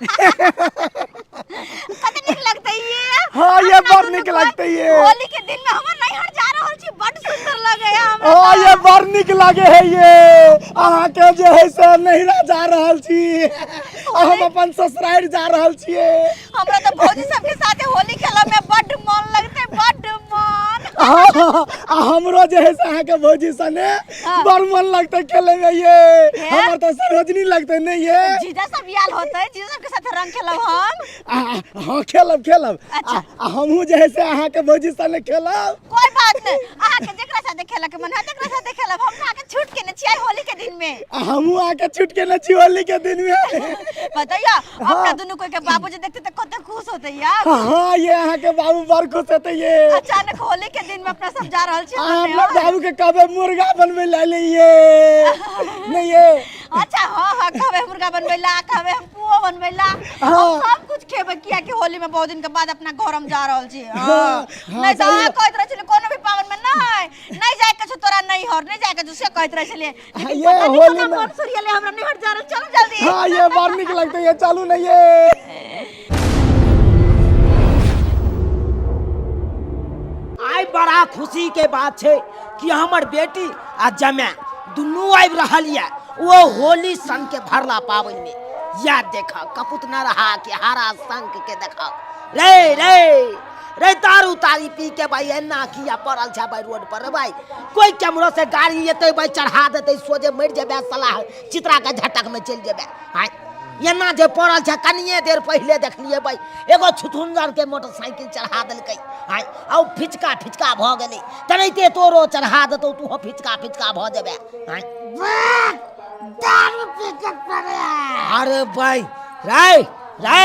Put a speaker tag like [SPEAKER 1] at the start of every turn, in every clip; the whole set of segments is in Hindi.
[SPEAKER 1] कते निक लगते ये।
[SPEAKER 2] हाँ ये बड़ निक लगते ये।
[SPEAKER 1] होली के दिन में हमर नैहर जा रहल छी, बड़ सुंदर लगे है हमरा।
[SPEAKER 2] हाँ ये बड़ निक लगे है ये। अहाँ के जे है से नैहरा जा रहल छी, हम अपन ससुराल जा रहल छिए।
[SPEAKER 1] हमरा तो भौजी सबके साथे होली खेला में बड़ मन लगते, बड़ मन।
[SPEAKER 2] हाँ हमरो जे है से अहाँ के भौजी सने बड़ मन लगते खेले में ये। हमर तो सरोजनी लगते नहीं ये।
[SPEAKER 1] जीजा सब याल होते, जीजा सब के साथे रंग खेलब हम।
[SPEAKER 2] हाँ खेलब खेलब।
[SPEAKER 1] अच्छा।
[SPEAKER 2] हमहू जे है से अहाँ के भौजी सने खेलब।
[SPEAKER 1] कोई बात नहीं, अहाँ के जेकरा साथे खेला के मन है तेकरा साथे खेलब। हम आके छूट के न छियै होली के दिन में।
[SPEAKER 2] हमहू आके छूट के न छी होली के दिन में।
[SPEAKER 1] बताइया अपना दोनों कोई के बाबूजी देखते तो कते खुश होते यार।
[SPEAKER 2] हाँ ये अहाँ के बाबू बड़ खुश होते ये।
[SPEAKER 1] अचानक होली के दिन में अपना सब जा रहल छी।
[SPEAKER 2] अपना बाबू के कबे मुर्गा बनवे ला लिए नहीं ये।
[SPEAKER 1] अच्छा हाँ हाँ कबे मुर्गा बनवेला, कबे हम पुआ बनवेला, हम सब कुछ खेबे किया कि होली में बहुत दिन के बाद अपना घर हम जा रहल छी। नहीं तो कहत रह छले कोनो भी पावन में नहीं जाए के छ तोरा नहीं हर नहीं जाए के से कहत रह छले।
[SPEAKER 2] ये होली में
[SPEAKER 1] मन सूर्यले हमरा नहीं हट जा रहल, चलो जल्दी।
[SPEAKER 2] हाँ ये बड़ निक लगते ये, चलू नहीं ये।
[SPEAKER 3] आई बड़ा खुशी के बात है कि हमर बेटी आ जमाई दुनू आबि रहल ये वो होली संग के भरला पावन में। याद देखा कपूत न रहा कि हरा संग के देखा। रे रे रे दारू तारी पी के भाई एना किया पड़ल छा भाई रोड पर। भाई कोई कैमरा से गाड़ी एते भाई चढ़ा देते सोझे मर जेबे सलाह चित्रा के झटक में चल जेबे। हां एना जे पड़ल छा कनिए देर पहले देखलिए भाई एगो छुथुंगर के मोटरसाइकिल चढ़ा देलकै। हां औ फिचका फिचका भ गेलै तनैते तोरो चढ़ा देतौ तू फिचका फिचका भ जेबे। हां
[SPEAKER 1] दारू पी के पड़े।
[SPEAKER 3] अरे भाई रे रे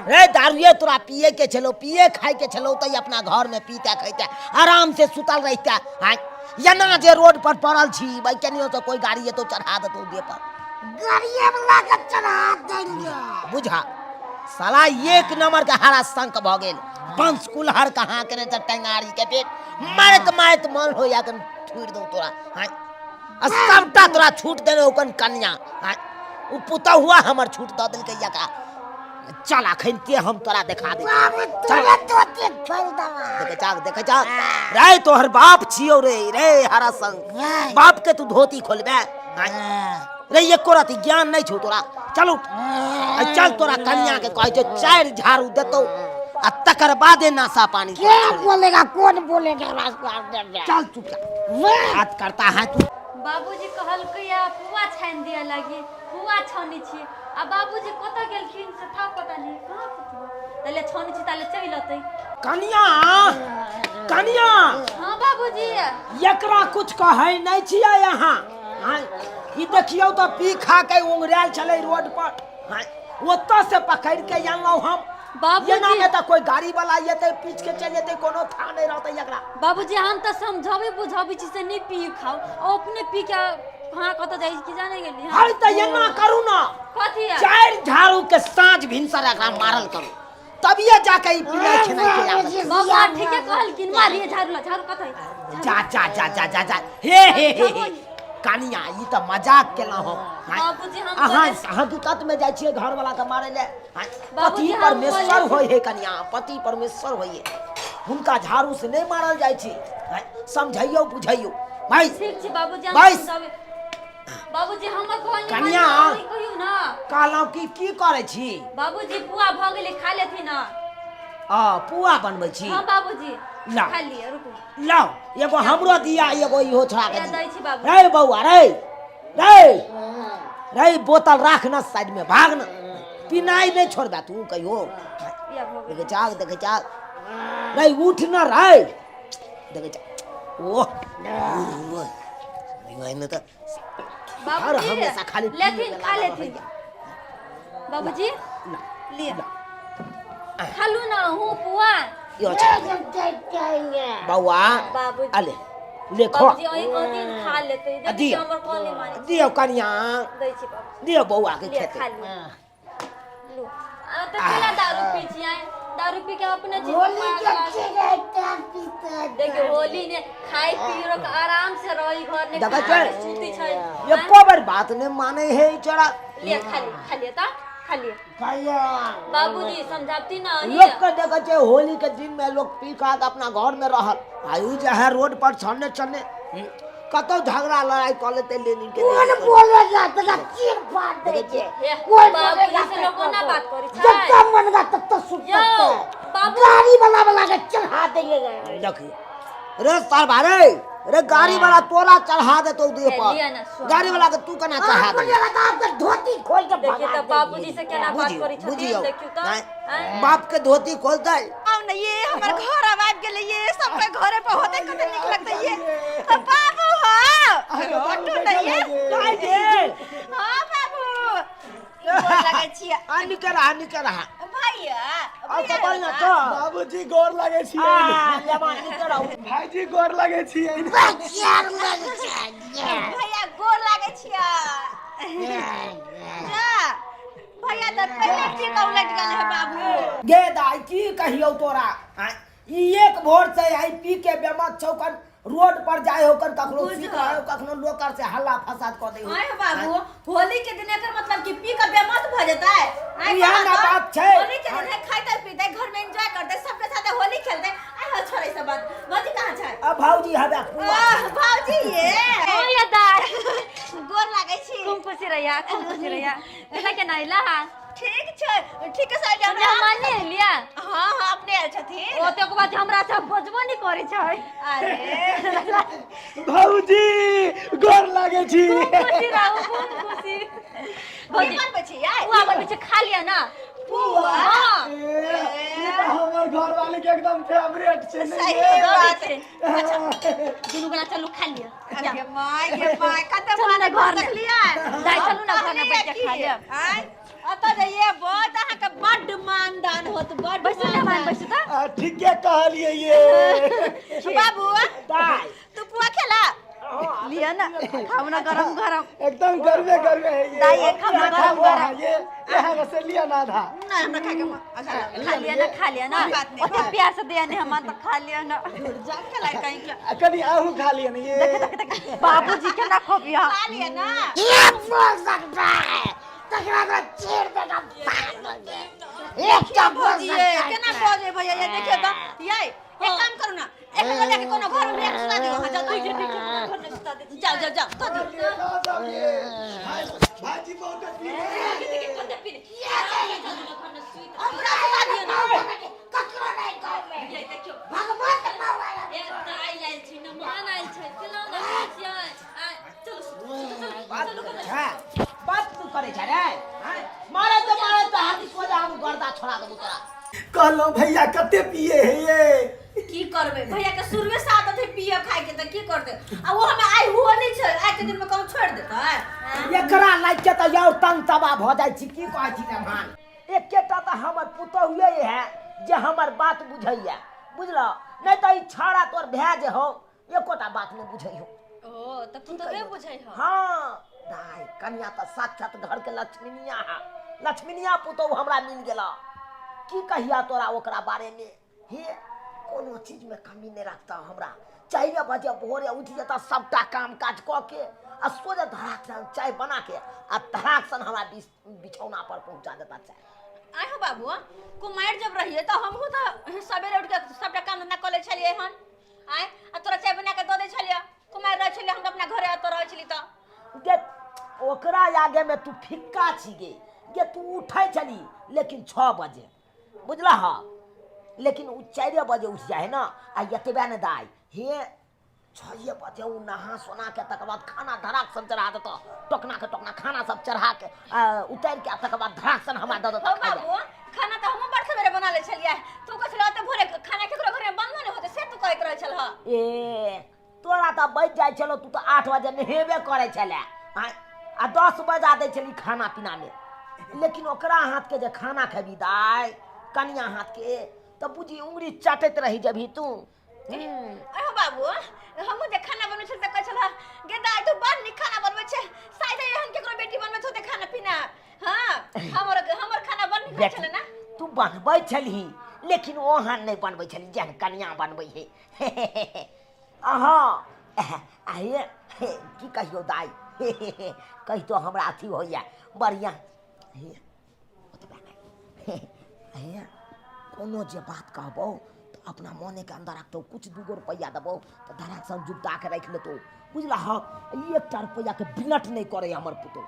[SPEAKER 3] रे दारूए तोरा पिए के चलो पिए खाए के चलो तो अपना घर में पीते खाते आराम से सुतल रहते। हां एना जे रोड पर पड़ल छी भाई केनियो तो कोई गाड़ी तो चढ़ा देतौ दे पर
[SPEAKER 1] गाड़िए वाला के चढ़ा देलिए।
[SPEAKER 3] बुझा साला एक नंबर का हरा संक भ गेल। बंस कुल्हर कहां के त टंगारी के पेट मारत मारत मन हो या कन ठुर दो तोरा। हां सबटा तोरा छूट देने ओकन कन्या। हां उ पुता हुआ हमर छूट द देल के यका। चल अखन के हम तोरा दिखा दे।
[SPEAKER 1] तोरे तोते छोड़ दवा।
[SPEAKER 3] देख जा रे तोहर बाप छियो रे रे हरा संग बाप के तू धोती खोलबे। रे एको राती ज्ञान नहीं छौ तोरा। चलो चल तोरा कन्या के कह जे 4 झाड़ू देतो आ तकर बादे नासा पानी
[SPEAKER 1] क्या बोलेगा कौन बोलेगा
[SPEAKER 3] चल चुप बात करता है तू।
[SPEAKER 4] बाबूजी कहलकै पुआ छानि दिया लागी पुआ छानी छी आ बाबूजी कत गेलखिन से था पता नहीं कहां पुछबो तले छानी छी तले चल अतै।
[SPEAKER 3] कन्या कन्या
[SPEAKER 4] हां बाबूजी
[SPEAKER 3] एकरा कुछ कहै नहीं छियै यहाँ। हां ई देखियो तो पी खा के उंगराल चले रोड पर। हां ओत्ता से पकड़ के आनलौ हम।
[SPEAKER 4] बाबूजी
[SPEAKER 3] एना में त कोई गाड़ी वाला येते पीछ के चल जेते कोनो था नहीं रहते एकरा।
[SPEAKER 4] बाबूजी हम त समझाबे बुझाबे छी से नहीं पी खाओ और अपने पी के कहां कत जाई की जाने गेली।
[SPEAKER 3] हां त एना करू ना
[SPEAKER 4] कथि
[SPEAKER 3] 4 झाड़ू के साँझ भिनसर एकरा मारल करू तबिए जाके ई पीना खेना के आवे।
[SPEAKER 4] बाबा ठीके कहलकिन मारिए झाड़ू झाड़ू कत है
[SPEAKER 3] जा जा जा जा जा जा हे कनिया ई त मजाक केला हो।
[SPEAKER 4] बाबूजी हम
[SPEAKER 3] अहाँ हकीकत में जाय छियै घर वाला के मारे ले। पति
[SPEAKER 4] बाबूजी,
[SPEAKER 3] परमेश्वर होय है कनिया पति परमेश्वर होय है हुनका झाड़ू से नहीं मारल जाय छै। समझैयो बुझैयो भाई
[SPEAKER 4] ठीक छी बाबूजी हम
[SPEAKER 3] भाई
[SPEAKER 4] समझाबे। बाबूजी हमर कहनी
[SPEAKER 3] कन्या
[SPEAKER 4] कहियो ना
[SPEAKER 3] कहलौ की करे छी।
[SPEAKER 4] बाबूजी पुआ भ गेलै खा लेथिन ना।
[SPEAKER 3] पुआ बनबै छी।
[SPEAKER 4] हां बाबूजी
[SPEAKER 3] ला
[SPEAKER 4] खा लिए रुकू
[SPEAKER 3] लाओ एगो हमरो दिया एगो इहो छोड़ा के
[SPEAKER 4] दै छी बाबू।
[SPEAKER 3] रे बौआ रे रे रे बोतल राख न साइड में भाग न पिनाई नहीं छोड़बा तू कहियो।
[SPEAKER 4] या भ गेलै
[SPEAKER 3] देखे जाग रे उठ न रे देखे जा ओ नहीं न त हर
[SPEAKER 4] बाबूजी
[SPEAKER 3] हमेशा खाली
[SPEAKER 4] लेथिन खा लेथिन। बाबूजी ले खालू ना हूं पुआ
[SPEAKER 3] यो बौआ
[SPEAKER 4] बाबूजी
[SPEAKER 3] अले ले खो
[SPEAKER 4] बाबूजी ओई दिन खा लेते देखि हमर कोन नहीं माने
[SPEAKER 3] दियो कन्या
[SPEAKER 4] दै छी बाबू
[SPEAKER 3] दियो बौआ के
[SPEAKER 4] ले
[SPEAKER 3] खेते।
[SPEAKER 4] खा ले लो आ त केला दारू पी छी आए दारू पी के अपने जी
[SPEAKER 1] होली के चिरेटा पीता।
[SPEAKER 4] देखिए होली ने खाई पी रो के आराम से रही घर ने
[SPEAKER 3] देखै छै
[SPEAKER 4] सूती छै
[SPEAKER 3] एको बार बात ने माने है चढ़ा
[SPEAKER 4] ले खा ले त खा लिए
[SPEAKER 3] खाइया
[SPEAKER 4] बाबूजी समझाती ना
[SPEAKER 3] लोग के देखे छे होली के दिन में लोग पी खा के अपना घर में रहल आयु जे है रोड पर छन्ने छन्ने कतो झगड़ा लड़ाई कर लेते लेनिन के
[SPEAKER 2] कौन बोले जात का चीर फाड़ दे के कोई
[SPEAKER 4] बाबूजी से लोगों ना बात करी
[SPEAKER 2] जब तक मन का तब तक सुन
[SPEAKER 4] यो,
[SPEAKER 2] सकते हैं
[SPEAKER 4] बाबू
[SPEAKER 2] गाड़ी वाला के चढ़ा देंगे
[SPEAKER 3] देखिए रे साल भारे रे गाड़ी वाला तोरा चढ़ा दे तो दे
[SPEAKER 4] लिया ना,
[SPEAKER 3] पर
[SPEAKER 4] सुन।
[SPEAKER 3] गाड़ी वाला के तू कना चढ़ा
[SPEAKER 2] आप
[SPEAKER 3] दे
[SPEAKER 2] मुझे लगा आपका धोती खोल के
[SPEAKER 4] देखिए
[SPEAKER 2] भगा
[SPEAKER 4] तो बाबूजी से क्या ना बात करी
[SPEAKER 3] बुझियो
[SPEAKER 4] छथिन देखियो तो हैं?
[SPEAKER 3] बाप के धोती खोल दे
[SPEAKER 1] आओ ना ये हमर घर आवाज गेले ये सबके घरे पे होते कते निक लगता ये बाबू हो हटो ना ये
[SPEAKER 3] काहे दे
[SPEAKER 1] हां बाबू गोर लगे छिया
[SPEAKER 3] आनी के रहा
[SPEAKER 1] भैया
[SPEAKER 3] और सब ना तो
[SPEAKER 2] बाबूजी गोर लगे छी
[SPEAKER 3] जवानी के रहो
[SPEAKER 2] भाईजी गोर लगे छी
[SPEAKER 1] भैया गोर लागे छिया जा भैया तो पहले ठीक उलट गेल है बाबू
[SPEAKER 3] गे दाई की कहियो तोरा ई एक भोर से आई पी के बेमत चौकन रोड पर जाए होकर कखनो सीख रहे हो कखनो लोकर से हल्ला फसाद कर दे
[SPEAKER 1] आए बाबू होली के दिन एकर मतलब कि पी का बेमस्त भ जाता है आए
[SPEAKER 3] यहाँ ना बात छै।
[SPEAKER 1] होली के दिन खाते पीते घर में एंजॉय करते सबके साथ होली खेलते आए हो छोड़े सब बात बाजी कहां छै
[SPEAKER 3] अब भौजी हबे
[SPEAKER 1] भाऊजी ये
[SPEAKER 4] ओ ये दार
[SPEAKER 1] गोर लागे छी
[SPEAKER 4] खूब खुशी रहिया एला के नाइला हां
[SPEAKER 1] ठीक छै ठीक है साइड
[SPEAKER 4] हमरा माने लिया
[SPEAKER 1] हां हां अपने आयल छथिन
[SPEAKER 4] ओते के बाद हमरा सब बजबो नहीं करे छै
[SPEAKER 1] अरे
[SPEAKER 2] भाऊजी गोर लगे छी
[SPEAKER 4] खुशी रहू खूब खुशी
[SPEAKER 1] की मन बची यार
[SPEAKER 4] वो अपन पीछे खा लिया ना
[SPEAKER 1] पुआ
[SPEAKER 4] हां
[SPEAKER 2] ये तो हमार घर वाले के एकदम फेवरेट छे
[SPEAKER 1] सही बात है
[SPEAKER 4] दुनु गला चलू खा लिया
[SPEAKER 1] ये माय कते
[SPEAKER 4] चलो ना
[SPEAKER 1] माने
[SPEAKER 4] घर
[SPEAKER 1] घर
[SPEAKER 4] में।
[SPEAKER 1] लिया
[SPEAKER 4] दाई चलू ना घर में बैठ के खा लिया
[SPEAKER 1] आय अत जाइए बहुत अहाँ के बड मानदान होत बड
[SPEAKER 4] बैसू ना मान बैसू तो
[SPEAKER 2] ठीक है कहलिए ये
[SPEAKER 1] बाबू
[SPEAKER 3] दाई
[SPEAKER 1] तू पुआ खेला लिया ना खाओ ना गरम गरम
[SPEAKER 2] एकदम गर्वे है ये
[SPEAKER 1] दाई, ये खाना
[SPEAKER 2] खा
[SPEAKER 1] गरम
[SPEAKER 2] हुआ
[SPEAKER 1] गरम।
[SPEAKER 2] है, ये यहाँ से लिया ना था
[SPEAKER 1] ना हमरा खा के अच्छा
[SPEAKER 4] खा लिया ना
[SPEAKER 1] कोई बात नहीं।
[SPEAKER 4] ओते प्यार से दिया ने हम तो खा लिया ना
[SPEAKER 1] जा खेला कहीं के
[SPEAKER 2] कभी आहू खा लिया ना ये
[SPEAKER 4] बाबूजी के ना खोबिया
[SPEAKER 1] खा लिया ना
[SPEAKER 2] ये बोल सकता है तकरा तो चीर देगा एक क्या बोल
[SPEAKER 1] बोजिए
[SPEAKER 2] सकता है
[SPEAKER 1] केना बोजे भैया ये देखिए तो ये एक काम करू ना एक को लेके कोनो घर में एक सुता दियो हां जा तू जे घर में सुता दे जाओ जाओ तो दी
[SPEAKER 2] भाजी बहुत
[SPEAKER 1] हमरा सुता दियो ना
[SPEAKER 2] ककरो नहीं कहबे
[SPEAKER 1] ये देखियो
[SPEAKER 2] भगवान के मावा
[SPEAKER 4] ए दाई आइल छी न मान आइल छै चलो ना खुशिया चलो
[SPEAKER 3] बात तू करे छ रे मारे तो हाथी को जा हम गर्दा छोड़ा देबो तोरा
[SPEAKER 2] कहलो भैया कते पिए है ये
[SPEAKER 1] की करबे भैया के शुरुए से आदत है पिए खाए के त की करते आ वो हमें आई हुआ नहीं छै आज के दिन में कौन छोड़ देता है
[SPEAKER 3] एकरा लाग के त यार तंग तबा भ जाय छी की कहै छी रे मान एकेटा त हमर पुतहुए है जे हमर बात बुझैया बुझलो नहीं त ई छाड़ा तोर भै जे हो एकोटा बात नहीं बुझै हो
[SPEAKER 4] ओ तब तू तो वे बुझाई हो
[SPEAKER 3] हां दाई कन्या त साक्षात घर के लक्ष्मीनिया है लक्ष्मीनिया पुतहु हमरा मिल गेला की कहिया तोरा ओकरा बारे में हे कोनो चीज में कमी नहीं रखता हमरा 4 बजे भोरे उठ जाता सबटा काम काज क के आ सोजे धड़ाक सन चाय बना के आ धड़ाक सन हमरा बिछौना पर पहुंचा देता चाय
[SPEAKER 1] आय हो बाबू कुमार जब रहिए तो हमहू तो सवेरे उठ के सबटा काम धंधा कर ले छलिए हन आय आ तोरा चाय बना के द दे छलिए कुमार रह छलिए हम अपना घरे तो रह छली तो
[SPEAKER 3] गे ओकरा आगे में तू फिक्का छी गे तू उठै छली लेकिन 6 बजे बुझला हा लेकिन उ 4 बजे उठ जाए ना आ यतबे न दाई हे 6 बजे उ नहा सोना के तक बाद खाना धराक सन चढ़ा देता टोकना के टोकना खाना सब चढ़ा के उतार के तक बाद धराक सन हमरा द देता
[SPEAKER 1] हो बाबू खाना तो हम बड़ सवेरे बना ले छलिए तू कह छला त भोरे खाना केकरो घर में बनबो नहीं होते से तू कह के रह छल ह
[SPEAKER 3] ए तोरा त बैठ जाय चलो तू त 8 बजे नहेबे करे छले आ 10 बजा दे छली खाना पीना में लेकिन ओकरा हाथ के जे खाना खेबी दाई कनिया हाथ के त बुझी उंगली चाटत रही जभी तू
[SPEAKER 1] अहो बाबू हम जे खाना बनबै छल त कह छल गे दाई तू बड़ नीक खाना बनबै छे शायद एहन केकरो बेटी बनबै छौ त खाना पीना हां हमर खाना बड़ नीक छल ना
[SPEAKER 3] तू बनबै छलही लेकिन ओहन नहीं बनबै छली जेहन कनिया बनबै हे आहा आये की कहियो दाई कहि तो हमरा अथी होइया बढ़िया हे कोनो जे बात कहबो तो अपना मने के अंदर रखतो, कुछ 2 रुपया देबो तो धड़ाक सब जुटा के रख लेतो, बुझला। हाँ 1 रुपया के बिनट नहीं करे हमर पुतो।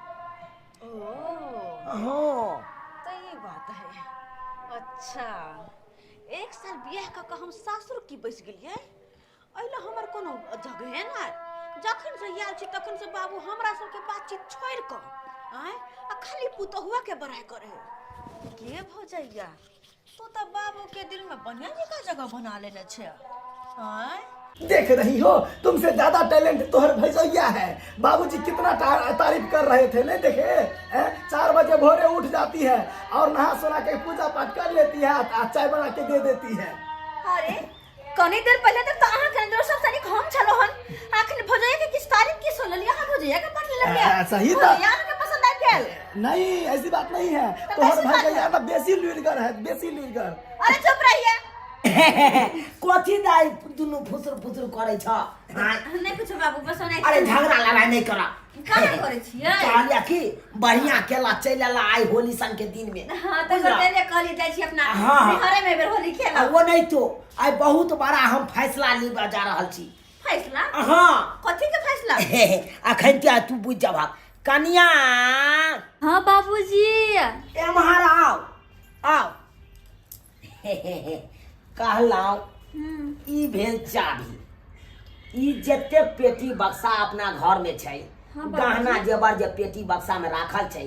[SPEAKER 3] हाँ
[SPEAKER 1] तो ये बात है। अच्छा 1 साल बियाह का हम सासुर की बस गेलिए, अइला हमर कोनो जगह ना। जखन से आयल छी तखन से बाबू हमरा सबके बातचीत छोड़ क आय आ खाली पुतहुआ के बड़ाई करे के भौजैया। तो बाबू के दिल में बढ़िया का जगह बना लेने छे। आय
[SPEAKER 2] देख रही हो, तुमसे ज्यादा टैलेंट तोहर भैया है। बाबूजी कितना तारीफ कर रहे थे, नहीं देखे? 4 बजे भोरे उठ जाती है और नहा सोना के पूजा पाठ कर लेती है, चाय बना के दे देती है।
[SPEAKER 1] अरे कनी देर पहले तक तो अहाँ के अंदर सब तनिक हम छलो हन, आखिर भौजैया के किस तारीफ की सुन लिया। हां भौजैया के पट लग गया,
[SPEAKER 2] सही था।
[SPEAKER 1] भौजैया के पसंद आ गया।
[SPEAKER 2] नहीं ऐसी बात नहीं है, तोहर भैया ना बेसी लुइरगर है, बेसी लुइरगर।
[SPEAKER 1] अरे चुप रहिए।
[SPEAKER 3] कथी दाई दुनु फुसुर फुसुर करे छ?
[SPEAKER 1] नहीं कुछ बाबू बस नहीं।
[SPEAKER 3] अरे झगड़ा लड़ाई नहीं करा।
[SPEAKER 1] काहे करे छियै?
[SPEAKER 3] कहलिया कि बढ़िया केला चलेला आई होली सन के दिन में।
[SPEAKER 1] हां तो बतेले कहली जाय छी अपना घरे में बेर होली खेला।
[SPEAKER 3] वो नहीं तो आई बहुत बड़ा हम फैसला लेबा जा रहल छी।
[SPEAKER 1] फैसला?
[SPEAKER 3] हाँ
[SPEAKER 1] कथी के फैसला?
[SPEAKER 3] अखन क्या तू बुझ जा कनिया।
[SPEAKER 4] हाँ बाबूजी।
[SPEAKER 3] ए महाराज आओ कहलाओ ई भेल चाभी। ई जते पेटी बक्सा अपना घर में छै, गहना जेवर जे पेटी बक्सा में राखल छै,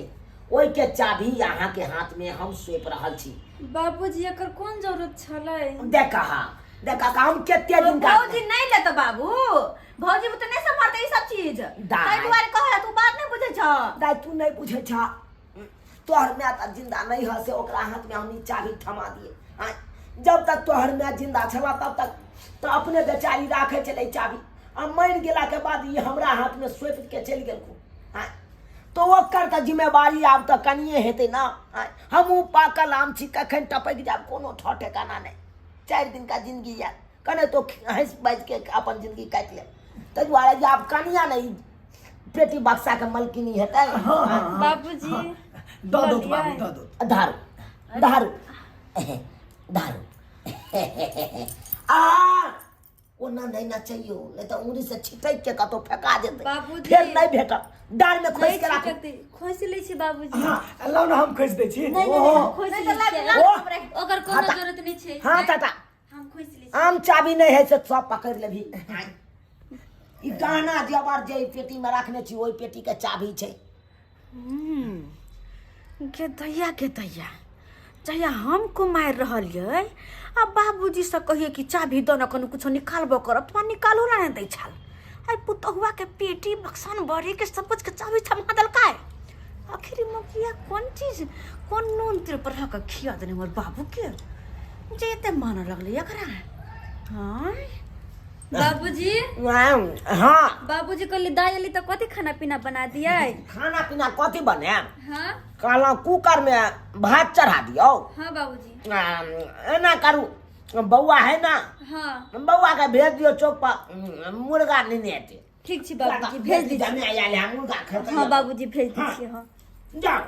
[SPEAKER 3] ओइ के चाभी यहाँ के हाथ में हम सौंप रहल छी।
[SPEAKER 4] बाबूजी एकर कोन जरूरत छलै?
[SPEAKER 3] देखा हम केते दिन का
[SPEAKER 1] भौजी नहीं ले तो बाबू, भौजी तो नहीं संभालते ई सब चीज। ताई दुआरे कहला तू बात नहीं बुझे छ।
[SPEAKER 3] दाई तू नहीं बुझे छ, तोहर में त जिंदा नहीं ह से ओकरा हाथ में हम चाभी थमा दिए। जब तक तोहर में जिंदा छला तब तक तो अपने बेचारी राखे चले चाभी, आ मर गेला के बाद ये हमरा हाथ में सौंप के चल गेलखुन। तो ओकर त जिम्मेवारी आब त कनिए हेते ना। हमहू पाकल आम छी, कखन टपक जाब कोनो ठिकाना नहीं। 4 दिन का जिंदगी है, कने तो हंस बाज के अपन जिंदगी काट ले। त दुआरे आब कनिया नहीं पेटी बक्सा के मलकिनी हेतै।
[SPEAKER 4] बाबूजी
[SPEAKER 2] दो दो बाबू दो दो।
[SPEAKER 3] दारू दारू दारू ओना नहीं ना चाहिए, नहीं तो उंगली से छिटक के कतो फेंका देते,
[SPEAKER 4] बाबूजी।
[SPEAKER 3] फिर नहीं भेटत। डाल में खोस के राख।
[SPEAKER 4] खोस लै छी बाबूजी।
[SPEAKER 2] हां लो ना हम खोस दै छी।
[SPEAKER 4] खोस
[SPEAKER 1] नहीं
[SPEAKER 4] लै
[SPEAKER 1] तो
[SPEAKER 4] छी।
[SPEAKER 1] लाग
[SPEAKER 4] ओकर कोनो जरूरत नहीं छै।
[SPEAKER 3] हां टाटा
[SPEAKER 4] हम खोस लै छी।
[SPEAKER 3] आम चाबी नहीं है से सब पकड़ लेभी। ई गहना जेवर जे पेटी में रखने छी ओई पेटी के चाबी छै।
[SPEAKER 1] के दैया जहिया हम कुमार रहलियै आ बाबूजी से कहिए कि चाभी दो न कनु कुछ निकालबो करब तो निकालो ना दै छल। आई पुतहुआ के पेटी बक्सन बड़ी के सब कुछ के चाभी थमा देलकै। आखिर मुखिया कौन चीज कौन नून तेरे पर का खिया देने हमर बाबू के जे एते मान लगले एकरा। हां
[SPEAKER 4] बाबूजी।
[SPEAKER 3] हाँ
[SPEAKER 4] बाबूजी कहली दाई अली तो कथी खाना पीना बना दिया?
[SPEAKER 3] खाना पीना कथी बने?
[SPEAKER 4] हाँ
[SPEAKER 3] कहला कुकर में भात चढ़ा दियो।
[SPEAKER 4] हाँ बाबूजी।
[SPEAKER 3] एना करू, बौआ है ना,
[SPEAKER 4] हाँ
[SPEAKER 3] बौआ के भेज दियो चौक पर मुर्गा लेने आते।
[SPEAKER 4] ठीक छै बाबूजी भेज दीजिए।
[SPEAKER 3] मुर्गा खेते।
[SPEAKER 4] हाँ बाबूजी भेज दीजिए। हाँ
[SPEAKER 3] जाओ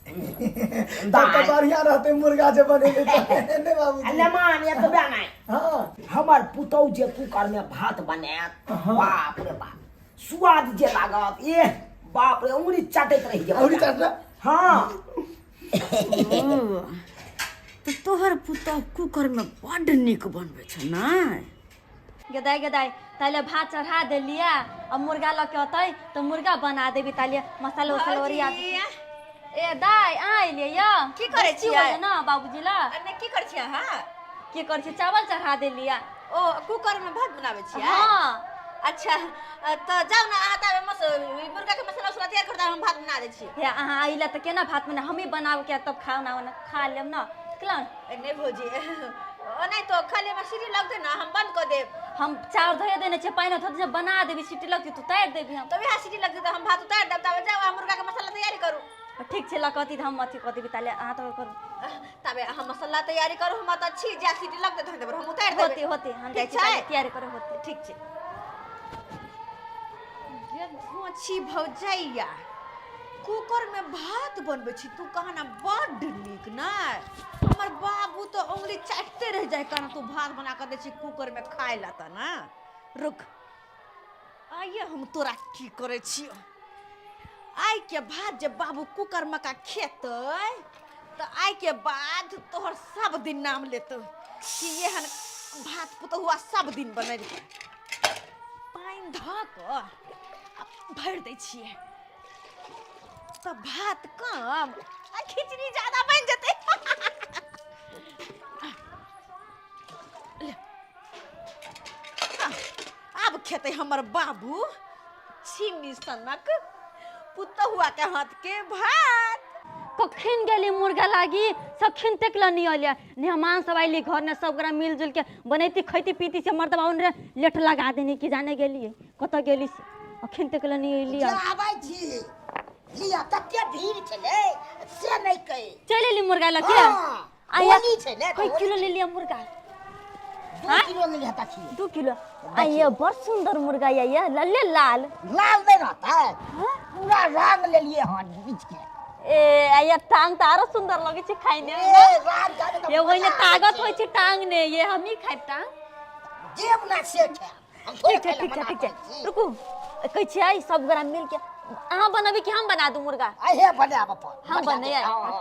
[SPEAKER 2] तो बढ़िया रहते मुर्गा जे बनेले ने बाबूजी।
[SPEAKER 3] अल्ले मान ये तो बना है।
[SPEAKER 2] हां
[SPEAKER 3] हमर पुतौ जे कुकर में भात बनात, बाप रे बाप स्वाद जे लागत, ए बाप रे उंगली चाटैत रहि जाय।
[SPEAKER 2] औरी चाटना।
[SPEAKER 3] हां
[SPEAKER 1] तो तोहर पुतह कुकर में बड़ निक बनबे छ ना।
[SPEAKER 4] गदाई गदाई ताले भात चढ़ा देलिया, अब मुर्गा लके अतै तो मुर्गा बना देबी। ताले मसाला वसाला ओरिया। ए दाई आइले या
[SPEAKER 1] की करे छियै
[SPEAKER 4] ना बाबूजी ला?
[SPEAKER 1] ने की कर छियै? हां
[SPEAKER 4] की कर छी? चावल चढ़ा देलिया।
[SPEAKER 1] ओ कुकर में भात बनावे छियै?
[SPEAKER 4] हाँ
[SPEAKER 1] अच्छा तो जाओ ना आटा में मुर्गा के मसाला उसला तैयार कर दे, हम भात बना दे छी।
[SPEAKER 4] हे अहाँ आइला त केना भात बना हम ही बनाव के तब खाओ ना खा लेम ना। कलन
[SPEAKER 1] नहीं भौजी ओ नहीं तो खाली में सीटी लग दे ना, हम बंद कर देब।
[SPEAKER 4] हम चाउर धोए देने छे पानी थोड़ी से बना देबी, सीटी लगती तू तैर देबी। हम
[SPEAKER 1] तो वहाँ सीटी लग दे तो हम भात उतार देब। तब जाओ मुर्गा के मसाला तैयारी करू।
[SPEAKER 4] ठीक छे लकती हम अथी कर देबी। ताले अहाँ तो करू
[SPEAKER 1] तबे हम मसाला तैयारी करू, हम त अच्छी जा सीटी लग दे तो हम उतार देब।
[SPEAKER 4] होती होती हम जाई छी तैयारी करे होती।
[SPEAKER 1] ठीक छे। ये भोची भौजैया कुकर में भात बनबे छी, तू कहना बड़ नीक ना। तो उंगली चाटते रह जाए कारण तू भात बना कर दे छी कुकर में खाए लाता ना। रुक आइए हम तोरा की करे छी आई के बाद जब बाबू कुकर में का खेतै तो आई के बाद तोहर सब दिन नाम लेतो कि ये हन भात पुतहुआ सब दिन बने पाइन ध क भर दै छिए तो भात कम आ खिचड़ी ज्यादा बन जते। अब खेते हमर बाबू छिमी सनक पुतहुआ के हाथ के भात।
[SPEAKER 4] कखिन गेली मुर्गा लागी सखिन तक ल नहीं अलिया मेहमान सब आइली घर में सब गरा मिलजुल के बनैती खैती पीती से मर्दबा उन लेट लगा देनी कि जाने गेली कत गेली से अखिन तक ल नहीं अलिया
[SPEAKER 3] आबै छी लिया तते भीड़ छले से नहीं कहे
[SPEAKER 4] चले ली मुर्गा ल के
[SPEAKER 3] आया छै ने
[SPEAKER 4] कोई किलो ले लिया मुर्गा
[SPEAKER 3] 2 किलो ले लेता छी
[SPEAKER 4] 2 किलो आइए बड़ सुंदर मुर्गा ये लल्ले लाल
[SPEAKER 3] लाल नहीं रहता है पूरा रंग ले लिए हां बीच के
[SPEAKER 4] ए आइए टांग तो आरो सुंदर लगे छी खाइने ये वही ताकत होय छी टांग ने ये हम ही खाइब टांग
[SPEAKER 3] जेब ना से है हम
[SPEAKER 4] ठीक है रुकू कह छी सब गरा मिल के अहाँ बनाबी कि हम बना दूं मुर्गा
[SPEAKER 3] आइए बनाब अपन
[SPEAKER 4] हम बने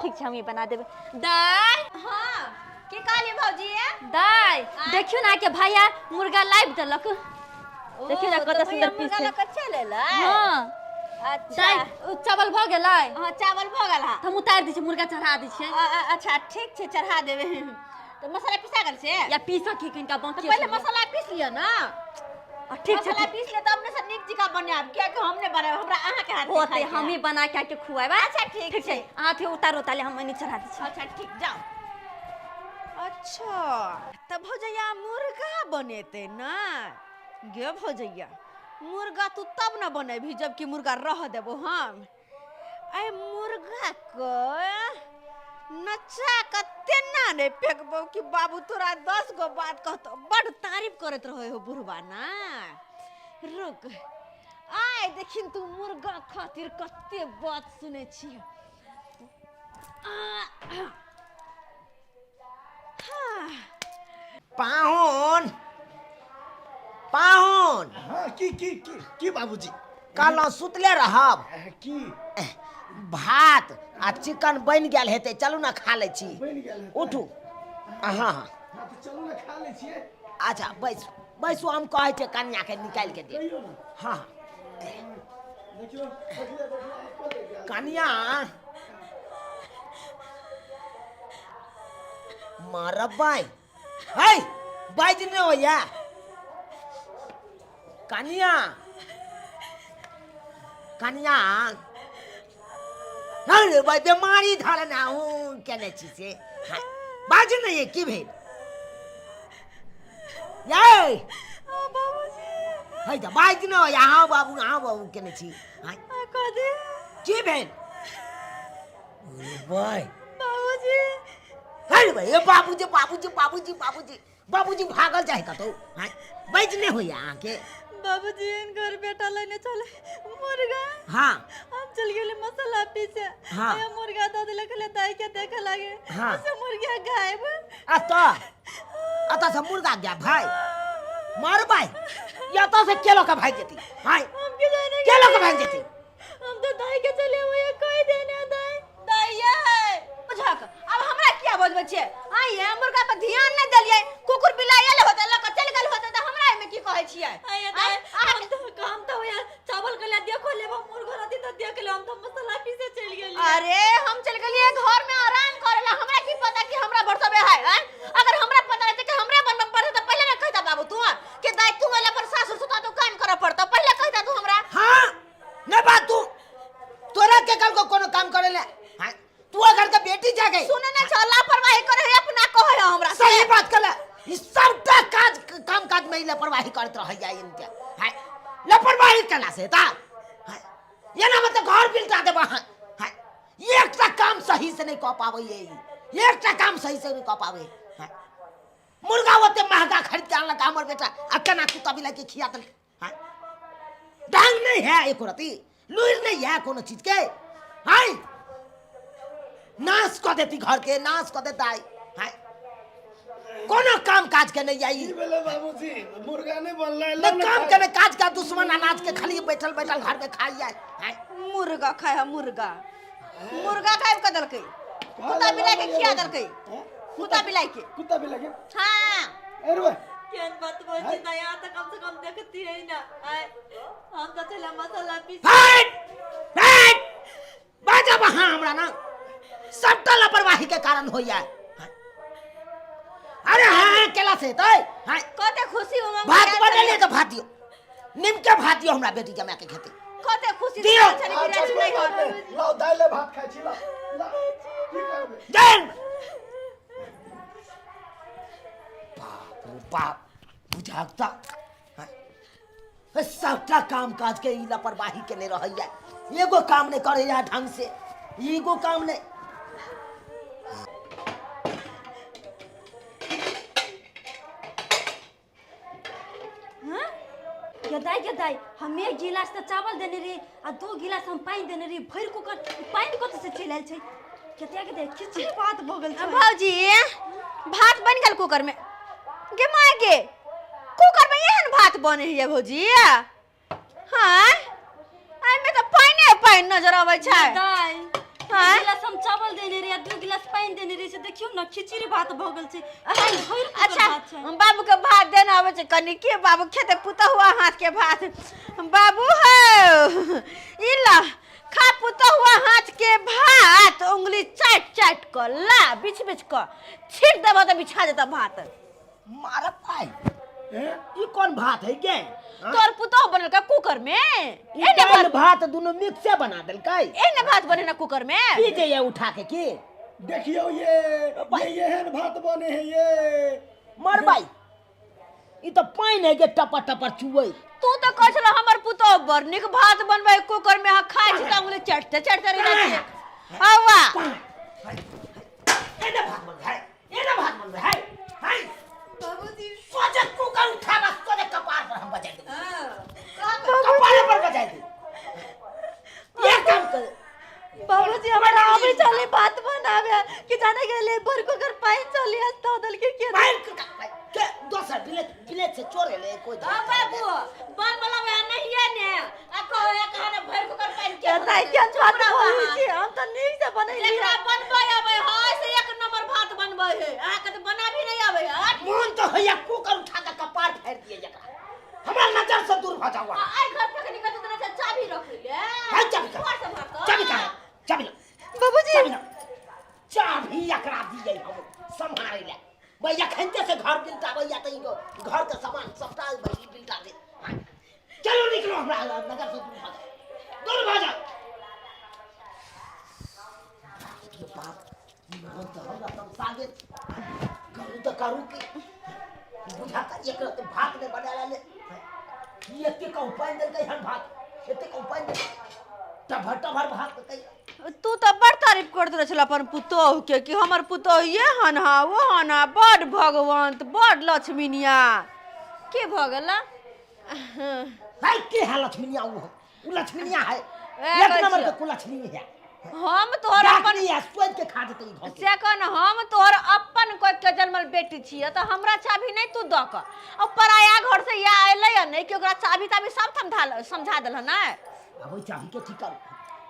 [SPEAKER 4] ठीक छै हम ही बना देबे दाई
[SPEAKER 1] हां की कहली भौजी
[SPEAKER 4] दाई देखियो ना के भैया मुर्गा लाइव देलक देखियो ना कत सुंदर पीस
[SPEAKER 1] मुर्गा लक चले ला।
[SPEAKER 4] हां
[SPEAKER 1] अच्छा
[SPEAKER 4] चावल भ गेलै
[SPEAKER 1] हां चावल भ गेल हां
[SPEAKER 4] हम उतार दै छी मुर्गा चढ़ा दै छी
[SPEAKER 1] अच्छा ठीक छै चढ़ा देबे तो मसाला पिसा गेल से
[SPEAKER 4] या पीस की कनिका बाकी
[SPEAKER 1] पहले मसाला पीस लियो ना
[SPEAKER 4] ठीक छै
[SPEAKER 1] मसाला पीस ले तब ने से नीक जिका बनाब क्या कि हमने बनाब हमरा अहाँ के हाथ
[SPEAKER 4] होते हम ही बना के खुआब।
[SPEAKER 1] अच्छा ठीक छै
[SPEAKER 4] अहाँ थे उतारो ताले हम नहीं चढ़ा दै छी।
[SPEAKER 1] अच्छा ठीक जाओ। अच्छा तब भौजैया मुर्गा बनेते ना गे भौजैया मुर्गा तू तब ना बनेबी जबकि मुर्गा रह देबो हम आई मुर्गा को नचा कते ना ने फेंकबो कि बाबू तोरा 10 गो बात कहतो बड़ तारीफ करत रहे हो बुढ़वा ना। रुक आय देखिन तू मुर्गा खातिर कते बात सुने छी।
[SPEAKER 3] पाहुन पाहुन
[SPEAKER 2] हाँ की बाबूजी
[SPEAKER 3] काल सुतले रहब
[SPEAKER 2] की
[SPEAKER 3] भात आ चिकन बन गेल हेते चलू ना खा ले छी
[SPEAKER 2] बन गेल है
[SPEAKER 3] उठू हाँ
[SPEAKER 2] हाँ तो चलू ना खा ले छिए।
[SPEAKER 3] अच्छा बैसू बैसू हम कहे छे कन्या के निकाल के दे
[SPEAKER 2] कहियो ना
[SPEAKER 3] हाँ
[SPEAKER 2] देखियो आपको दे दिया।
[SPEAKER 3] कन्या मारबाई है बाज ने होया कन्या कन्या अरे भाई बीमारी धरना हूँ केने छी से बाज नहीं है की भेल ये
[SPEAKER 1] बाबूजी
[SPEAKER 3] है त बाज न हो हाँ बाबू केने छी हाय
[SPEAKER 1] कदे
[SPEAKER 3] की भेल भाई
[SPEAKER 1] बाबूजी
[SPEAKER 3] अरे भाई ये बाबूजी भागल जाए कतो हाय बाज नहीं हो यहाँ के
[SPEAKER 1] बाबूजी इन घर बेटा लेने चले मुर्गा
[SPEAKER 3] हाँ
[SPEAKER 1] हम चल गेले मसाला पीसे
[SPEAKER 3] हाँ।
[SPEAKER 1] ये मुर्गा दो दिल के दाई के देखे लागे
[SPEAKER 3] हाँ।
[SPEAKER 1] से मुर्गा गायब
[SPEAKER 3] अता से मुर्गा गया भाई मार भाई या तो से केलो का भाई जेती हाय
[SPEAKER 1] हम के जाने
[SPEAKER 3] केलो का भाई जेती
[SPEAKER 1] हम तो दाई के चले हुए कोई देने दाई है बुझक अब हमरा क्या बोल बच्चे आई है मुर्गा पर ध्यान नहीं दलिए कुकुर बिलाई ले होता लक चल गल होता त हमरा में की कहै छियै आय हम तो काम तो यार चावल के ले देखो लेबो मुर्गा रहती तो देख ले हम तो मसाला पीसे चल गेली। अरे हम चल गेलिए घर में आराम करेला हमरा की पता कि हमरा बरसबे है अगर हमरा पता रहते कि हमरे बनबे पड़े तो पहले ना कहता बाबू तू कि दाई तू वाला पर सासुर सुता तो काम करे पड़ता पहले कहता तू हमरा।
[SPEAKER 3] हाँ न बात तू तोरा के कल को कोनो काम करे ले हां तू अगर के बेटी जा गई
[SPEAKER 1] सुने ना छ लापरवाही करे अपना कहे हमरा
[SPEAKER 3] सही बात कले ई सबटा काम काज में लापरवाही करत रह जाए इनके हां लापरवाही कला से ता ये ना मतलब घर बिल्टा देबा हां एकटा काम सही से नहीं कर पावे ये एकटा काम सही से नहीं कर पावे मुर्गा होते महंगा खरीद के आनला हमर बेटा आ केना तू तभी लेके खिया दल हां डांग नहीं है एको रती लुइर नहीं है कोनो चीज के हाय नाश कर देती घर के नाश कर देता है कोनो काम काज के नहीं आई
[SPEAKER 2] की बोले बाबूजी मुर्गा नहीं बोल रहा है
[SPEAKER 3] ले काम के में काज का दुश्मन अनाज के खाली बैठल बैठल घर में खाई जाए
[SPEAKER 1] मुर्गा खाए मुर्गा मुर्गा खाए कदल के कुत्ता बिलाई के खिया दल के कुत्ता बिलाई के
[SPEAKER 2] कुत्ता भी लगे
[SPEAKER 1] हां
[SPEAKER 2] अरे
[SPEAKER 1] केन बात बोलती ना यहाँ तक कम से कम देखती है ना हम तो चला मसाला पीस
[SPEAKER 3] हट हट बाजा वहां हमरा ना सबटा लापरवाही के कारण हो जाए अरे हां केला से तो हां
[SPEAKER 1] कते खुशी हो
[SPEAKER 3] भात बनेले तो भात दियो निम के भात दियो हमरा बेटी जमा के खेते
[SPEAKER 1] कते खुशी
[SPEAKER 3] दियो।
[SPEAKER 1] छनी बिराज नहीं हो
[SPEAKER 2] लाओ दाइले भात खाई छी ला की करबे
[SPEAKER 3] जैन बाप रे बाप बुझाता सबटा काम काज के ई लापरवाही के नहीं रहैया एगो काम नहीं करे या ढंग से एगो काम नहीं
[SPEAKER 4] गदाई हम 1 गिलास तो चावल देने रे आ 2 गिलास हम पानी देने रे भर को कर पानी कत से चलाल छै केते खिचड़ी बात भ गेल छै
[SPEAKER 1] भौजी भात बन गेल कुकर में गे माय गे कुकर में एहन भात बने है भौजी हां आई में तो पानी नजर आबै छै
[SPEAKER 4] दाई
[SPEAKER 1] हां
[SPEAKER 4] गिलास हम चावल देने रे 2 गिलास पानी देने रे से देखियो ना खिचड़ी भात भ गेल छै भर को
[SPEAKER 1] अच्छा
[SPEAKER 4] भात छै
[SPEAKER 1] बाबू के भात देना आवे छै कनी के बाबू खेते पुता हुआ हाथ के भात बाबू हो इला खा पुता हुआ हाथ के भात उंगली चाट चाट कर ला बिछ बिछ कर छीट देबो तो बिछा देता भात
[SPEAKER 3] मारा पाई ई कौन भात है के
[SPEAKER 1] तोर पुता बनल का कुकर में
[SPEAKER 3] ई दाल भात दोनों मिक्स से बना देल काई
[SPEAKER 1] एने भात बने ना कुकर में
[SPEAKER 3] पी जे ये उठा के की
[SPEAKER 2] देखियो ये एहन भात बने है ये
[SPEAKER 3] मर भाई ई तो पानी है के टपा टपा चुवई
[SPEAKER 1] तू तो कहला हमर पुतो बड़ निक भात बनबै कुकर में खाइ छी त उंगली चटते चटते रह छै आवा
[SPEAKER 3] एने भात बन है एने भात बन है हाय
[SPEAKER 1] बाबूजी
[SPEAKER 3] सोचे कुकर उठा बस तोरे कपार पर हम बजा दे कपार पर बजा दे ये काम कर
[SPEAKER 1] बाबूजी हमरा आवे चले भात बनावे कि जाने गेले भर कुकर पानी चली हस्ता दल के
[SPEAKER 3] मार के दोसर बिलेट से चोरे ले कोई
[SPEAKER 1] बाबू बन वाला वे नहीं है ने आ कहो एक हाने भर कुकर पानी के
[SPEAKER 4] केता के बात बोलै छी हम त नीक से बनैली
[SPEAKER 1] एकरा बनबै आबै हां से एक नंबर भात बनबै है आ के बना भी नहीं आबै है
[SPEAKER 3] मन तो हैया कुकर उठा के कपार फेर दिए जकरा हमरा नजर से दूर भजा हुआ
[SPEAKER 1] आई घर पे निकल तो ना चाबी रख ले
[SPEAKER 3] हां चाबी चाबी
[SPEAKER 1] बाबूजी
[SPEAKER 3] चाबी एकरा दिए हम संभाले ले भैया खंते से घर बिल्टा भैया तई घर के सामान सबटा भई बिल्टा दे चलो निकलो हमरा नगर से दूर भाजा ये बात मन तो हमरा तम सागे करू तो करू की बुझाता एक तो भात ने बना ले ये के को उपाय दे के हन भात एते को उपाय दे टभर भात कई
[SPEAKER 1] तू तो बड़ तारीफ करत रहल अपन पुतोह के कि हमर पुतोह ये हन हा वो हन हा बड़ भगवंत बड़ लक्ष्मीनिया के भ गेला
[SPEAKER 3] भाई के है लक्ष्मीनिया वो लक्ष्मीनिया है
[SPEAKER 1] ए,
[SPEAKER 3] एक नंबर के कुलक्ष्मी है
[SPEAKER 1] हम तोहर अपन
[SPEAKER 3] ये स्वयं के खा देते घर
[SPEAKER 1] से कन हम तोहर अपन कोई के जन्मल बेटी छिए त हमरा चाबी नहीं तू द क अब पराया घर से या आइले या नहीं कि ओकरा चाबी ताबी सब समझा देल ना
[SPEAKER 3] अब वो चाबी के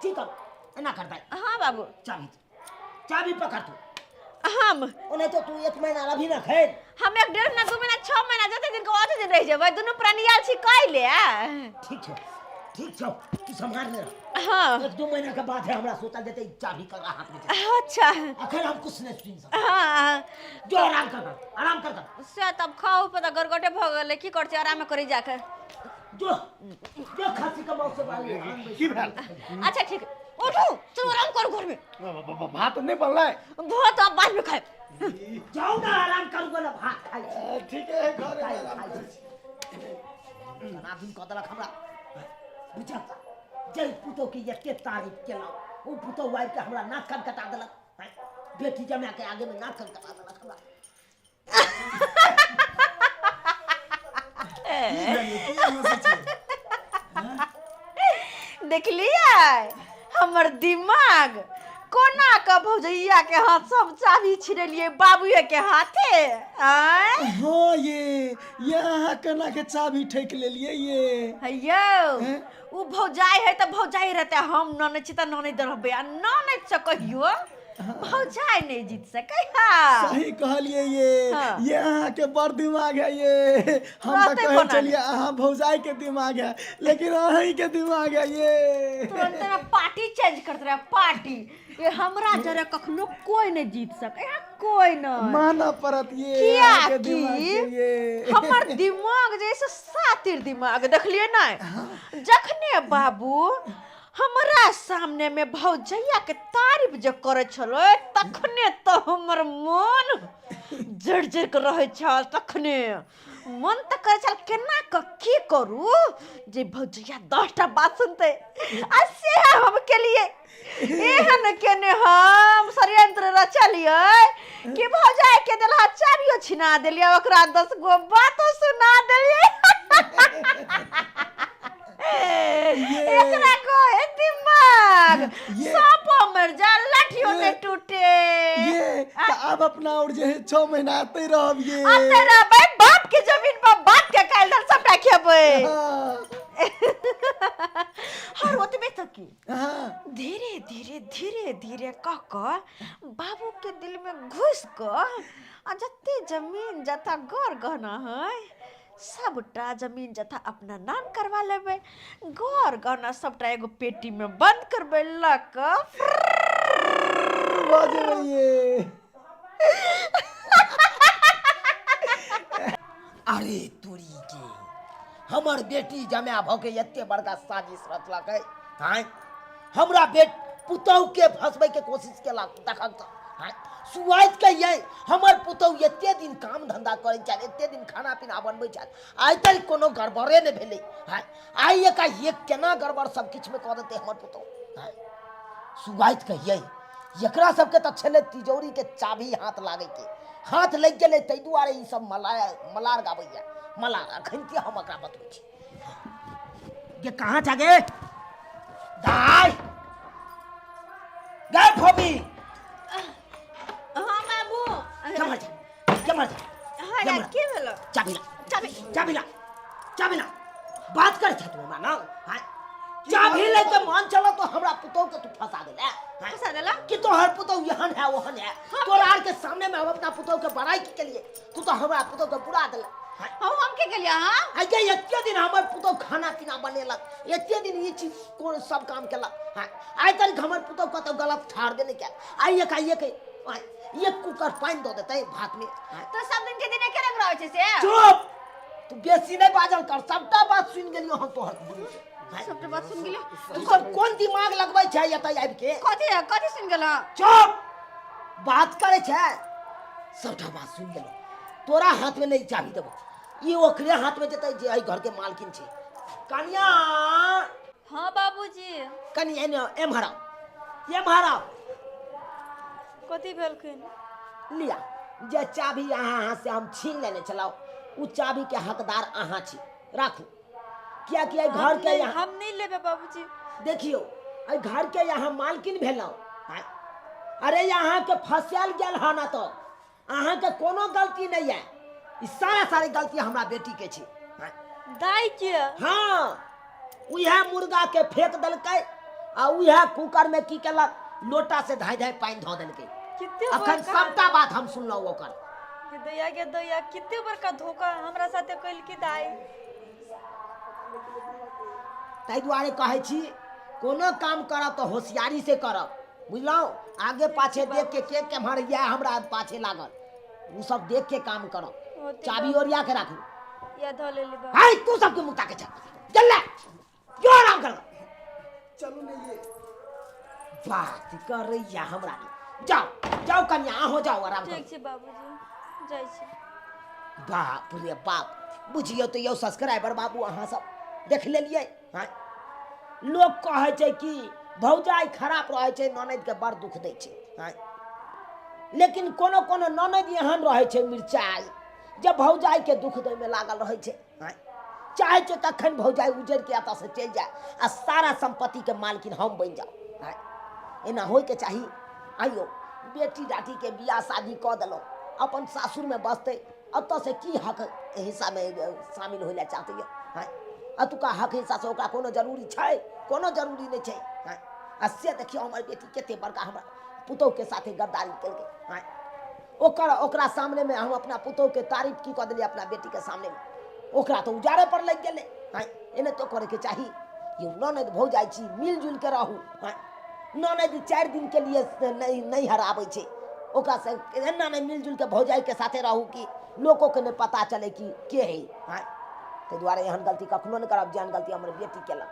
[SPEAKER 3] ठीक कर एना कर भाई
[SPEAKER 1] हां बाबू
[SPEAKER 3] चाबी पकड़ तू
[SPEAKER 1] हम
[SPEAKER 3] ओने तो तू 1 महीना अभी ना खेल
[SPEAKER 1] हम 1 डेढ़ महीना 2 महीना 6 महीना जते दिन को ओते दिन रह जेबै दोनों प्राणियाल छी कइले
[SPEAKER 3] ठीक छो तू संभाल ले
[SPEAKER 1] हां
[SPEAKER 3] 1-2 महीना के बाद है हमरा सोता देते चाबी कर हाथ में
[SPEAKER 1] अच्छा
[SPEAKER 3] अखन हम कुछ नहीं सुन सकते
[SPEAKER 1] हां
[SPEAKER 3] जो आराम कर
[SPEAKER 1] से तब खाओ पे गरगटे भ गेले की कर छै आराम करी जाके
[SPEAKER 3] जो खांसी का मौत से वाले
[SPEAKER 2] की भेल
[SPEAKER 1] अच्छा ठीक उठो चलो आराम करो घर में
[SPEAKER 2] भात नहीं बन रहा है
[SPEAKER 1] बहुत अब बाद में खाए
[SPEAKER 3] जाओ ना आराम करूंगा ना भात खाई
[SPEAKER 2] ठीक है घर में आराम कर
[SPEAKER 3] दिन कदलक हमरा बुझाता जय पुतो की एते तारीफ केला ओ पुतो वाइफ के हमरा नाक कान कटा देलक बेटी जमा के आगे में नाक कान कटा देलक हमरा
[SPEAKER 1] देख लिया हमर दिमाग कोना का भौजैया के हाथ सब चाबी छिड़लिए बाबूए के हाथे आय
[SPEAKER 2] हाँ ये अहाँ केना के चाबी ठेक लेलिए ये
[SPEAKER 1] हैयो
[SPEAKER 2] हैं?
[SPEAKER 1] उ भौजाई है त भौजाई रहते हम ननद छी त ननद रहबे आ ननद से कहियो भौजाई नहीं जीत सकै हा
[SPEAKER 2] सही कहलिए ये
[SPEAKER 1] हाँ।
[SPEAKER 2] ये अहाँ के बड़ दिमाग है ये हम तो
[SPEAKER 1] रहते
[SPEAKER 2] कहे
[SPEAKER 1] कोना
[SPEAKER 2] चलिए अहाँ भौजाई के दिमाग है लेकिन अहीं के दिमाग है ये
[SPEAKER 1] तुरंत में पार्टी चेंज करते रहे पार्टी ये हमरा जरे कखनो कोई नहीं जीत सके है कोई नहीं
[SPEAKER 2] माना परत ये
[SPEAKER 1] किया
[SPEAKER 2] अहाँ के
[SPEAKER 1] कि
[SPEAKER 2] दिमाग के ये
[SPEAKER 1] हमर दिमाग जैसे सातिर दिमाग देखलिए ना जखने बाबू हमरा सामने में भौजैया के तारीफ जे करे छलो तखने तो हमर मन जड़ के रहे छल तखने मन त करे छल केना क की करू जे भौजैया 10टा बात सुनते आ से हम के लिए एहन केने हम षड्यंत्र रचलिए कि भौजाई के देलहा चाबियो छिना देलिए ओकरा 10 गो बातो सुना देलिए एकरा को है दिमाग
[SPEAKER 2] ये-
[SPEAKER 1] सांपो मर जा लाठियों ने टूटे
[SPEAKER 2] ये तो अब अपना और जे 6 महीना आते रहब ये
[SPEAKER 1] तेरा भाई बाप के जमीन पर बाप के काल दल सब खेबे
[SPEAKER 2] हाँ,
[SPEAKER 1] हर ओतबे तक की
[SPEAKER 2] हाँ,
[SPEAKER 1] धीरे धीरे धीरे धीरे कह कर बाबू के दिल में घुस कर आ जते जमीन जता गौर गहना है सबटा जमीन जथा अपना नाम करवा लेबे गौर गहना सबटा एगो पेटी में बंद करबे लक
[SPEAKER 2] बाजे रहिए
[SPEAKER 3] अरे तोरी के हमर बेटी जमा भ के एते बड़का साजिश रचलक है हैं हमरा पुतौह के फंसबै के कोशिश केलक देखक त हैं सुआइत के ये हमर पुतौह एते दिन काम धंधा करै छल एते दिन खाना पीना बनबै छल आइ तक कोनो गड़बड़े नहि भेलै हैं आइ एक केना गड़बड़ सब किछ में क देतै हमर पुतौह हैं सुआइत के ये एकरा सबके त छले तिजौरी के चाबी हाथ लागे के हाथ लग गेलै तै दुआरे ई सब मलार गाबैया मलार अखन के हम एकरा बतबै छी ये कहाँ जा गे दाई गे फोबी
[SPEAKER 1] हां बाबू
[SPEAKER 3] केमर जा
[SPEAKER 1] हां यार के भेलो
[SPEAKER 3] चाबी ला बात कर छ तू हमरा ना हां चाबी ले के मान चलो तो हमरा पुतौह के तू फंसा देला
[SPEAKER 1] फंसा देला
[SPEAKER 3] कि तोहर पुतौह यहन है वहन है तोरा आर के सामने में हम अपना पुतौह के बड़ाई के लिए तू तो हमरा पुतौह के बुरा देला
[SPEAKER 1] हम के गेलिया हां
[SPEAKER 3] आगे एते दिन हमर पुतौह खाना पीना बनेलक एते दिन ये चीज कोन सब काम केलक हां आइ तक हमर पुतौह कतौ गलत ठाड़ देने क्या आइ एक कुकर पानी दो देतै भात में
[SPEAKER 1] तो सब दिन के दिन के रह छै से
[SPEAKER 3] चुप तू बेसी नहीं बाजल कर सबटा बात सुन गेलियो हम तोहर
[SPEAKER 1] सबटा बात सुन गेलियो
[SPEAKER 3] तू सब कोन दिमाग लगबै छै एतै आबि के
[SPEAKER 1] कथि सुन गेला
[SPEAKER 3] चुप बात करे छै सबटा बात सुन गेलो तोरा हाथ में नहीं चाबी देबो ई ओकरे हाथ में जेतै जे आई घर के मालकिन छै कन्या
[SPEAKER 4] हाँ बाबूजी
[SPEAKER 3] कन्या ने एम्हरा
[SPEAKER 4] कथी भेलखिन
[SPEAKER 3] लिया जे चाबी अहाँ हाथ से हम छीन लेने छलौ उ चाबी के हकदार अहाँ छी राखू क्या किया घर के यहाँ
[SPEAKER 4] हम नहीं लेबे बाबूजी
[SPEAKER 3] देखियो आई घर के यहाँ मालकिन भेलौ अरे यहाँ के फंसायल गेल है ना तो अहाँ के कोनो गलती नहीं है ई सारी गलती हमरा बेटी के छी
[SPEAKER 4] दाई के
[SPEAKER 3] हाँ उहे मुर्गा के फेंक देलकै आ उहे कुकर में की केलक लोटा से धाय पानी धो देलकै
[SPEAKER 4] कितने
[SPEAKER 3] अखन सबटा बात हम सुनलौ ओकर
[SPEAKER 4] के दैया कितने बड़का धोखा हमरा साथे कइल की दाई
[SPEAKER 3] ताहि दुआरे कहै छी कोनो काम करब तो होशियारी से करब बुझलौ आगे पाछे देख के केम्हर या हमरा पाछे लागल उ सब देख के काम करब चाबी ओरिया के राखू
[SPEAKER 4] या धो ले ले
[SPEAKER 3] हाय तू सबके मुक्ता के चल ले जो आराम कर
[SPEAKER 2] चलू नहीं ये
[SPEAKER 3] बात कर रही हमरा जाओ कन्या हो जाओ आराम कर
[SPEAKER 4] ठीक छै बाबूजी जाइ छी
[SPEAKER 3] बाप रे बाप बुझियो तो यो सब्सक्राइबर बाबू अहाँ सब देख लेलिए हाँ लोग कहे छै कि भौजाई खराब रहे छै ननद के बड़ दुख दै छै हाँ लेकिन कोनो कोनो ननद एहन रहे छै मिर्चाई जब भौजाई के दुख दै में लागल रहे छै हाँ चाहे छै कखन भौजाई उजड़ के एतऽ से चलि जाए आ सारा संपत्ति के मालकिन हम बन जाओ हाँ एना होय के चाही आइयो बेटी डाटी के बियाह शादी कऽ देलहुँ अपन सासुर में बसते अतः से की हक हिस्सा में शामिल होइले चाहते हैं अतुका हक हिस्सा से ओकरा कोनो जरूरी छै कोनो जरूरी नहीं छै हैं आ से देखियो हमर बेटी केते बड़का हमरा पुतोह के साथे गद्दारी केलकै हैं ओकरा सामने में हम अपना पुतोह के तारीफ की कऽ देलिए अपना बेटी के सामने में ओकरा तो उजारे पर लग गेलै हैं एने तो करे के चाही यौ ननद भौजाई छी मिलजुल के रहू हैं ननद 4 दिन के लिए नहीं हराबै छै ओकरा से एना नहीं मिलजुल के भौजाई के साथे रहू कि लोगों के नहीं पता चले कि के है हैं ताहि दुआरे एहन गलती कखनो नहीं करब जेहन गलती हमर बेटी केलक।